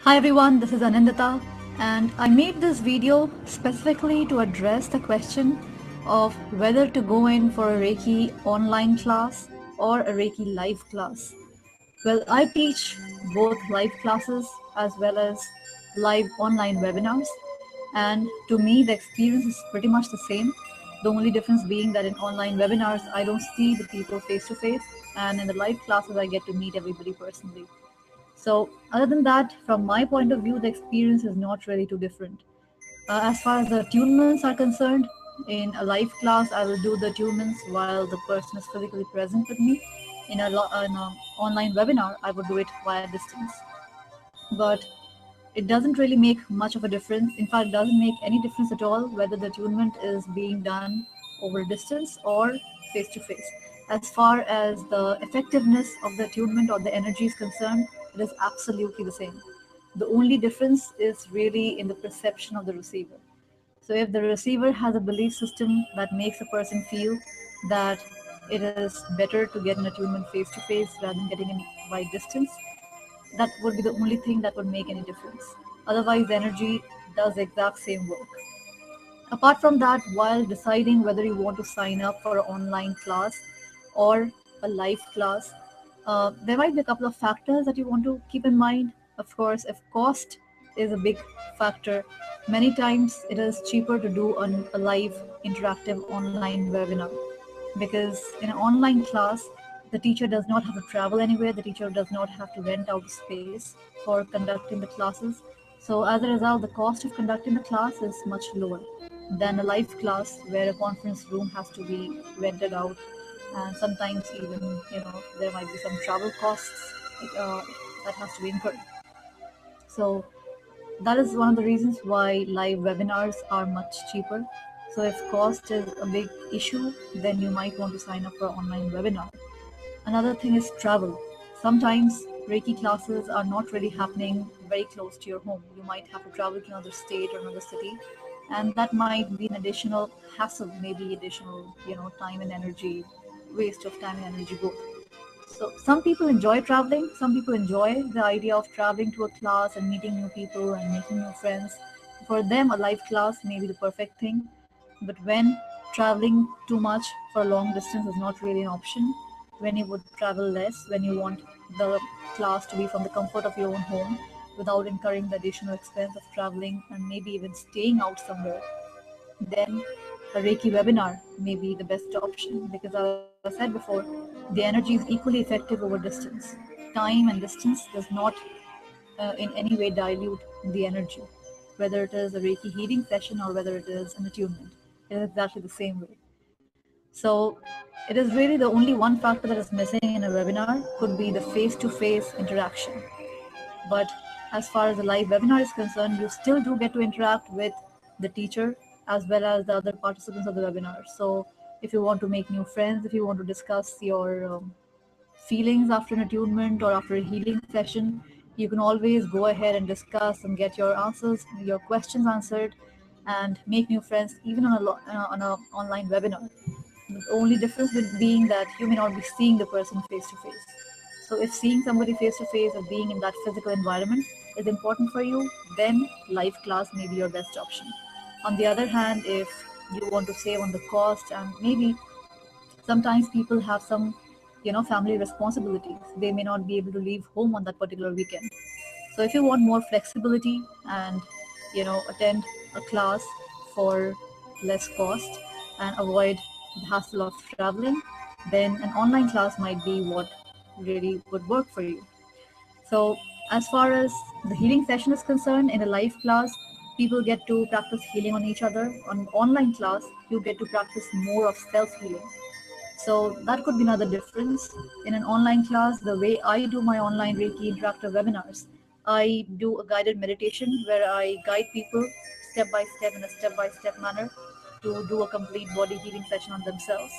Hi everyone, this is Anindita, and I made this video specifically to address the question of whether to go in for a Reiki online class or a Reiki live class. Well, I teach both live classes as well as live online webinars, and to me the experience is pretty much the same. The only difference being that in online webinars I don't see the people face to face, and in the live classes I get to meet everybody personally. So, other than that, from my point of view, the experience is not really too different. As far as the attunements are concerned, in a live class, I will do the attunements while the person is physically present with me. In a online webinar, I would do it via distance. But it doesn't really make much of a difference. In fact, it doesn't make any difference at all whether the attunement is being done over distance or face to face. As far as the effectiveness of the attunement or the energy is concerned, it is absolutely the same. The only difference is really in the perception of the receiver. So if the receiver has a belief system that makes a person feel that it is better to get an attunement face to face rather than getting it by distance, that would be the only thing that would make any difference. Otherwise, the energy does the exact same work. Apart from that, while deciding whether you want to sign up for an online class or a live class, there might be a couple of factors that you want to keep in mind. Of course, if cost is a big factor, many times it is cheaper to do a live interactive online webinar, because in an online class, the teacher does not have to travel anywhere, the teacher does not have to rent out space for conducting the classes. So as a result, the cost of conducting the class is much lower than a live class where a conference room has to be rented out, and sometimes even there might be some travel costs uh, that has to be incurred. So that is one of the reasons why live webinars are much cheaper. So if cost is a big issue, then you might want to sign up for an online webinar. Another thing is travel. Sometimes Reiki classes are not really happening very close to your home. You might have to travel to another state or another city, and that might be an additional hassle, maybe additional, time and energy, waste of time and energy both. So some people enjoy traveling. Some people enjoy the idea of traveling to a class and meeting new people and making new friends. For them, a live class may be the perfect thing. But when traveling too much for a long distance is not really an option, when you would travel less, when you want the class to be from the comfort of your own home without incurring the additional expense of traveling and maybe even staying out somewhere, then a Reiki webinar may be the best option, because, as I said before, the energy is equally effective over distance. Time and distance does not in any way dilute the energy, whether it is a Reiki healing session or whether it is an attunement. It is exactly the same way. So it is really the only one factor that is missing in a webinar could be the face-to-face interaction. But as far as the live webinar is concerned, you still do get to interact with the teacher as well as the other participants of the webinar. So if you want to make new friends, if you want to discuss your feelings after an attunement or after a healing session, you can always go ahead and discuss and get your answers, your questions answered, and make new friends even on a online webinar. The only difference with being that you may not be seeing the person face to face. So if seeing somebody face to face or being in that physical environment is important for you, then live class may be your best option. On the other hand, if you want to save on the cost, and maybe sometimes people have some family responsibilities, they may not be able to leave home on that particular weekend. So if you want more flexibility and attend a class for less cost and avoid the hassle of traveling, then an online class might be what really would work for you. So as far as the healing session is concerned, in a live class, people get to practice healing on each other. On online class, you get to practice more of self-healing. So that could be another difference. In an online class, the way I do my online Reiki interactive webinars, I do a guided meditation where I guide people step by step in a step by step manner to do a complete body healing session on themselves.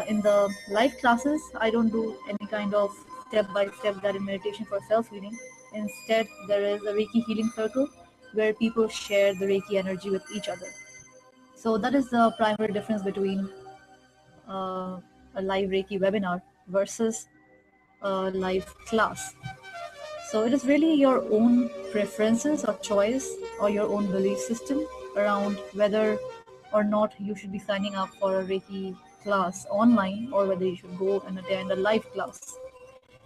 In the live classes, I don't do any kind of step by step guided meditation for self healing. Instead, there is a Reiki healing circle where people share the Reiki energy with each other. So that is the primary difference between a live Reiki webinar versus a live class. So it is really your own preferences or choice or your own belief system around whether or not you should be signing up for a Reiki class online or whether you should go and attend a live class.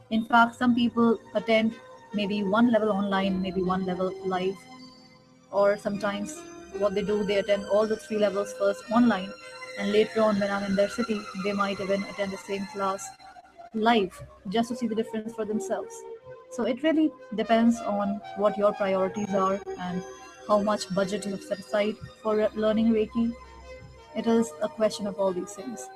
In fact, some people attend maybe one level online, maybe one level live, or sometimes what they do, they attend all the three levels first online, and later on, when I'm in their city, they might even attend the same class live just to see the difference for themselves. So it really depends on what your priorities are and how much budget you have set aside for learning Reiki. It is a question of all these things.